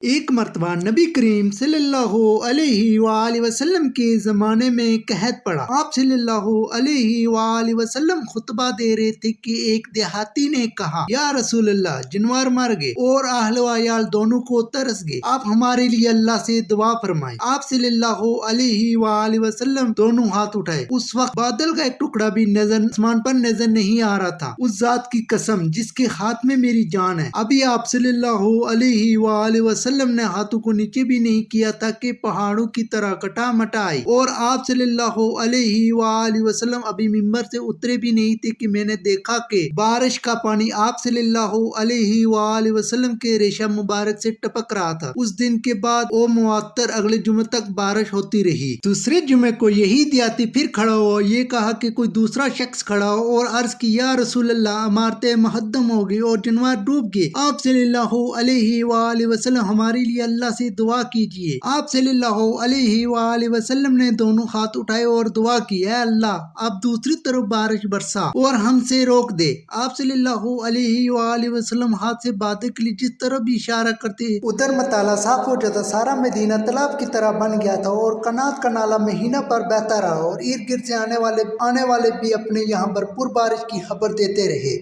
ایک مرتبہ نبی کریم صلی اللہ علیہ وآلہ وسلم کے زمانے میں قحط پڑا۔ آپ صلی اللہ علیہ وآلہ وسلم خطبہ دے رہے تھے کہ ایک دیہاتی نے کہا، یا رسول اللہ، جانور مر گئے اور اہل و عیال دونوں کو ترس گئے، آپ ہمارے لیے اللہ سے دعا فرمائیں۔ آپ صلی اللہ علیہ وآلہ وسلم دونوں ہاتھ اٹھائے۔ اس وقت بادل کا ایک ٹکڑا بھی آسمان پر نظر نہیں آ رہا تھا۔ اس ذات کی قسم جس کے ہاتھ میں میری جان ہے، ابھی آپ صلی اللہ علیہ وآلہ وسلم نے ہاتھوں کو نیچے بھی نہیں کیا تھا کہ پہاڑوں کی طرح کٹا مٹا آئی، اور آپ صلی اللہ علیہ وآلہ وسلم ابھی ممبر سے اترے بھی نہیں تھے کہ میں نے دیکھا کہ بارش کا پانی آپ صلی اللہ علیہ وآلہ وسلم کے ریشم مبارک سے ٹپک رہا تھا۔ اس دن کے بعد او مواتر اگلے جمعے تک بارش ہوتی رہی۔ دوسرے جمعے کو یہی دیہاتی پھر کھڑا ہوا، یہ کہا کہ کوئی دوسرا شخص کھڑا ہو اور عرض کی، یا رسول اللہ، عمارتیں مہدم ہو گئی اور جانور ڈوب گئے، آپ صلی اللہ علیہ وآلہ وسلم ہمارے لیے اللہ سے دعا کیجئے۔ آپ صلی اللہ علیہ وآلہ وسلم نے دونوں ہاتھ اٹھائے اور دعا کی، اے اللہ، اب دوسری طرف بارش برسا اور ہم سے روک دے۔ آپ صلی اللہ علیہ وآلہ وسلم ہاتھ سے بادل کے لیے جس طرف بھی اشارہ کرتے ادھر مطالعہ صاف ہو جاتا۔ سارا مدینہ تالاب کی طرح بن گیا تھا اور قنات کا نالہ مہینہ پر بہتا رہا، اور ارد گرد سے آنے والے بھی اپنے یہاں بھرپور بارش کی خبر دیتے رہے۔